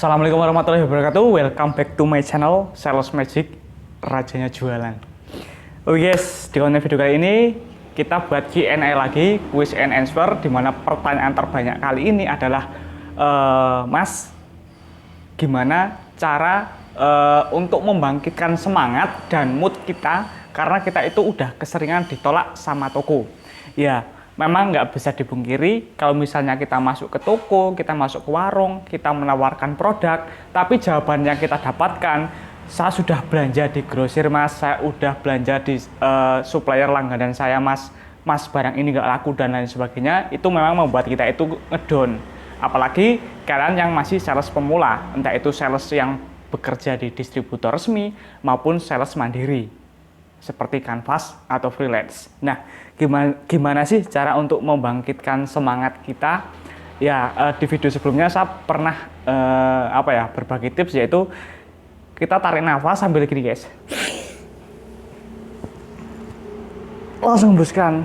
Assalamualaikum warahmatullahi wabarakatuh. Welcome back to my channel Sales Magic, rajanya jualan. Oke guys, di konten video kali ini kita buat Q&A lagi, quiz and answer, di mana pertanyaan terbanyak kali ini adalah Mas, gimana cara untuk membangkitkan semangat dan mood kita karena kita itu udah keseringan ditolak sama toko. Ya, memang nggak bisa dipungkiri kalau misalnya kita masuk ke toko, kita masuk ke warung, kita menawarkan produk, tapi jawaban yang kita dapatkan, saya sudah belanja di grosir mas, saya udah belanja di supplier langganan saya mas, barang ini nggak laku dan lain sebagainya, itu memang membuat kita itu ngedown. Apalagi kalian yang masih sales pemula, entah itu sales yang bekerja di distributor resmi maupun sales mandiri seperti kanvas atau freelance. Nah, gimana sih cara untuk membangkitkan semangat kita? Ya, di video sebelumnya saya pernah berbagi tips, yaitu kita tarik nafas sambil gini guys, langsung hembuskan.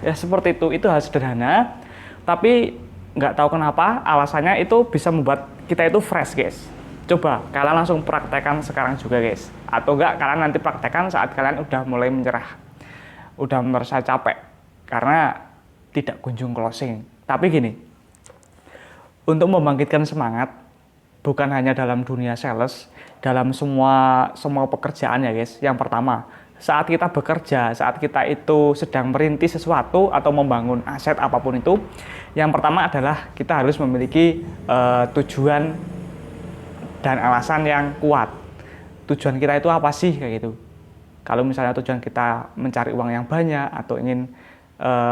Ya seperti itu hal sederhana, tapi nggak tahu kenapa alasannya itu bisa membuat kita itu fresh guys. Coba kalian langsung praktekkan sekarang juga guys, atau enggak kalian nanti praktekkan saat kalian udah mulai menyerah, udah merasa capek karena tidak kunjung closing. Tapi gini, untuk membangkitkan semangat bukan hanya dalam dunia sales, dalam semua pekerjaan ya guys. Yang pertama, saat kita bekerja, saat kita itu sedang merintis sesuatu atau membangun aset apapun itu, yang pertama adalah kita harus memiliki tujuan dan alasan yang kuat. Tujuan kita itu apa sih kayak gitu. Kalau misalnya tujuan kita mencari uang yang banyak atau ingin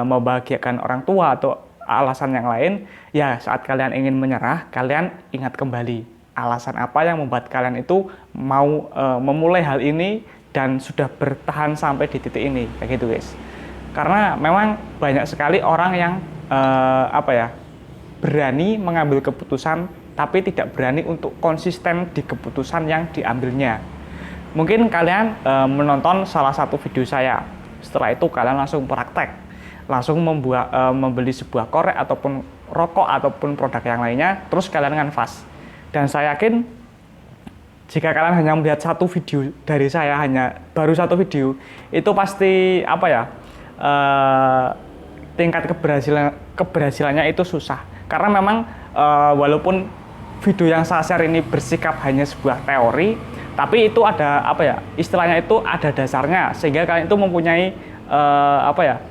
membahagiakan orang tua atau alasan yang lain, ya saat kalian ingin menyerah, kalian ingat kembali alasan apa yang membuat kalian itu mau memulai hal ini dan sudah bertahan sampai di titik ini kayak gitu guys. Karena memang banyak sekali orang yang berani mengambil keputusan tapi tidak berani untuk konsisten di keputusan yang diambilnya. Mungkin kalian menonton salah satu video saya, setelah itu kalian langsung praktek, langsung membeli sebuah korek ataupun rokok ataupun produk yang lainnya, terus kalian nganvas. Dan saya yakin jika kalian hanya melihat satu video dari saya, hanya baru satu video, itu pasti tingkat keberhasilannya itu susah. Karena memang walaupun video yang saya share ini bersikap hanya sebuah teori, tapi itu ada istilahnya itu ada dasarnya, sehingga kalian itu mempunyai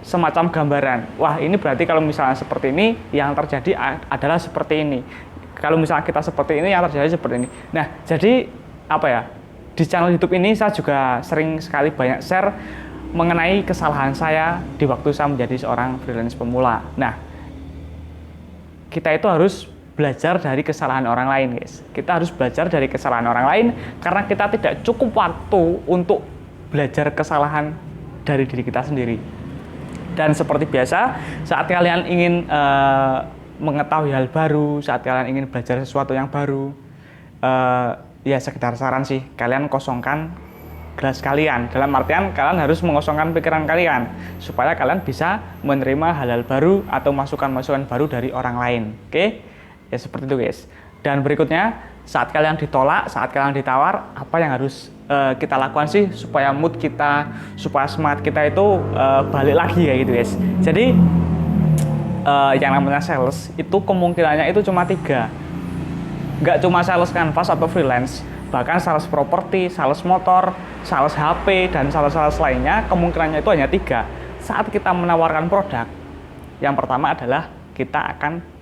semacam gambaran. Wah, ini berarti kalau misalnya seperti ini, yang terjadi adalah seperti ini. Kalau misalnya kita seperti ini, yang terjadi seperti ini. Nah, jadi di channel YouTube ini saya juga sering sekali banyak share mengenai kesalahan saya di waktu saya menjadi seorang freelance pemula. Nah, kita itu harus belajar dari kesalahan orang lain guys. Kita harus belajar dari kesalahan orang lain karena kita tidak cukup waktu untuk belajar kesalahan dari diri kita sendiri. Dan seperti biasa, saat kalian ingin mengetahui hal baru, saat kalian ingin belajar sesuatu yang baru, ya sekedar saran sih, kalian kosongkan gelas kalian. Dalam artian kalian harus mengosongkan pikiran kalian supaya kalian bisa menerima hal-hal baru atau masukan-masukan baru dari orang lain. Oke? Ya seperti itu guys. Dan berikutnya, saat kalian ditolak, saat kalian ditawar, apa yang harus kita lakukan sih supaya mood kita, supaya semangat kita itu balik lagi kayak gitu guys. Jadi yang namanya sales itu kemungkinannya itu cuma 3. Nggak cuma sales kanvas atau freelance, bahkan sales properti, sales motor, sales HP, dan sales lainnya kemungkinannya itu hanya 3. Saat kita menawarkan produk, yang pertama adalah kita akan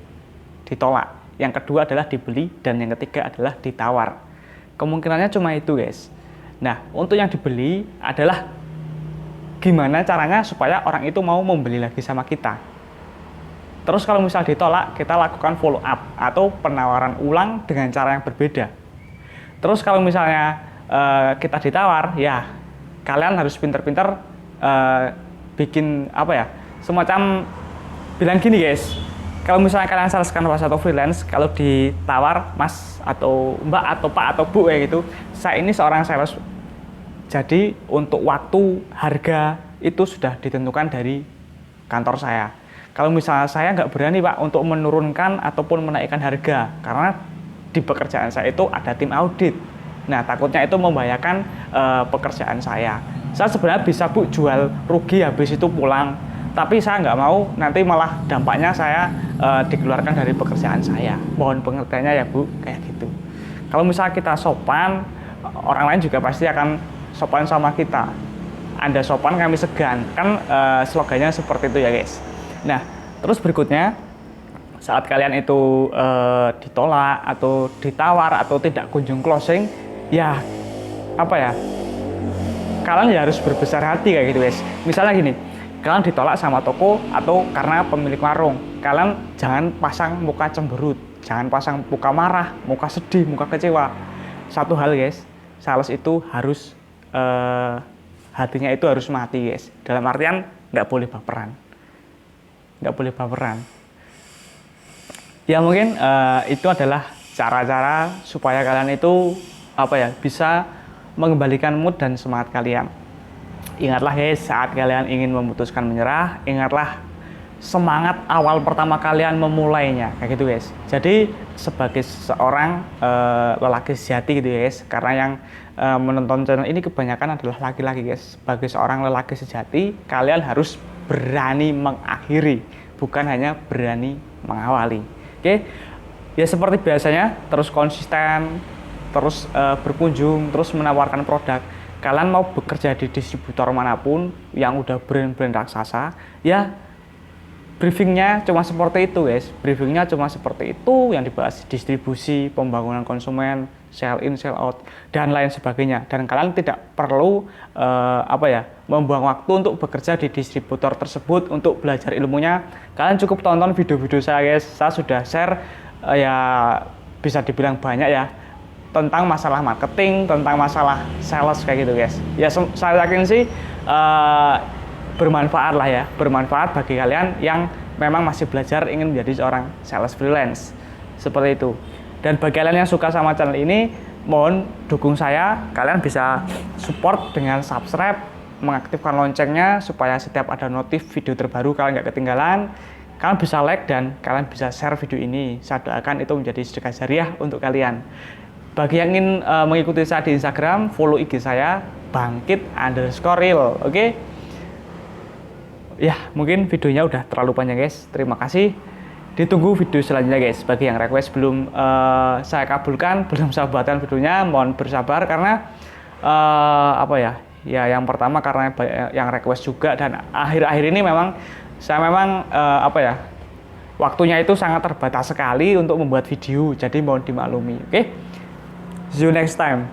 ditolak, yang kedua adalah dibeli, dan yang ketiga adalah ditawar. Kemungkinannya cuma itu guys. Nah, untuk yang dibeli adalah gimana caranya supaya orang itu mau membeli lagi sama kita. Terus kalau misal ditolak, kita lakukan follow up atau penawaran ulang dengan cara yang berbeda. Terus kalau misalnya kita ditawar, ya kalian harus pintar-pintar bikin semacam bilang gini guys. Kalau misalnya kalian sales kanvas atau freelance, kalau ditawar mas atau mbak atau pak atau bu kayak gitu, saya ini seorang sales, jadi untuk waktu, harga itu sudah ditentukan dari kantor saya. Kalau misalnya saya nggak berani pak untuk menurunkan ataupun menaikkan harga, karena di pekerjaan saya itu ada tim audit. Nah, takutnya itu membahayakan pekerjaan saya. Saya sebenarnya bisa Bu jual rugi habis itu pulang, tapi saya nggak mau nanti malah dampaknya saya dikeluarkan dari pekerjaan saya. Mohon pengertiannya ya Bu, kayak gitu. Kalau misalnya kita sopan, orang lain juga pasti akan sopan sama kita. Anda sopan, kami segan, kan slogannya seperti itu ya guys. Nah, terus berikutnya, saat kalian itu ditolak atau ditawar atau tidak kunjung closing, ya apa ya, kalian ya harus berbesar hati kayak gitu guys. Misalnya gini, kalian ditolak sama toko atau karena pemilik warung, kalian jangan pasang muka cemberut, jangan pasang muka marah, muka sedih, muka kecewa. Satu hal guys, sales itu harus hatinya itu harus mati guys. Dalam artian nggak boleh baperan, nggak boleh baperan. Ya mungkin itu adalah cara-cara supaya kalian itu apa ya, bisa mengembalikan mood dan semangat kalian. Ingatlah guys, saat kalian ingin memutuskan menyerah, ingatlah semangat awal pertama kalian memulainya, kayak gitu guys. Jadi sebagai seorang lelaki sejati gitu guys, karena yang menonton channel ini kebanyakan adalah laki-laki guys. Sebagai seorang lelaki sejati, kalian harus berani mengakhiri, bukan hanya berani mengawali. Oke, ya seperti biasanya, terus konsisten, terus berkunjung, terus menawarkan produk. Kalian mau bekerja di distributor manapun yang udah brand-brand raksasa, ya briefingnya cuma seperti itu guys. Briefingnya cuma seperti itu, yang dibahas distribusi, pembangunan konsumen, sell in, sell out, dan lain sebagainya. Dan kalian tidak perlu apa ya, membuang waktu untuk bekerja di distributor tersebut untuk belajar ilmunya. Kalian cukup tonton video-video saya guys. Saya sudah share ya bisa dibilang banyak ya, tentang masalah marketing, tentang masalah sales kayak gitu guys. Ya saya yakin sih bermanfaat lah ya, bermanfaat bagi kalian yang memang masih belajar ingin menjadi seorang sales freelance seperti itu. Dan bagi kalian yang suka sama channel ini, mohon dukung saya. Kalian bisa support dengan subscribe, mengaktifkan loncengnya supaya setiap ada notif video terbaru kalian nggak ketinggalan. Kalian bisa like dan kalian bisa share video ini. Saya doakan itu menjadi sedekah jariah untuk kalian. Bagi yang ingin mengikuti saya di Instagram, follow IG saya bangkit_real, oke? Ya, mungkin videonya udah terlalu panjang guys. Terima kasih. Ditunggu video selanjutnya guys. Bagi yang request belum saya kabulkan, belum saya buatkan videonya, mohon bersabar karena apa ya? Ya yang pertama karena yang request juga, dan akhir-akhir ini memang saya apa ya? Waktunya itu sangat terbatas sekali untuk membuat video. Jadi mohon dimaklumi, oke? See you next time.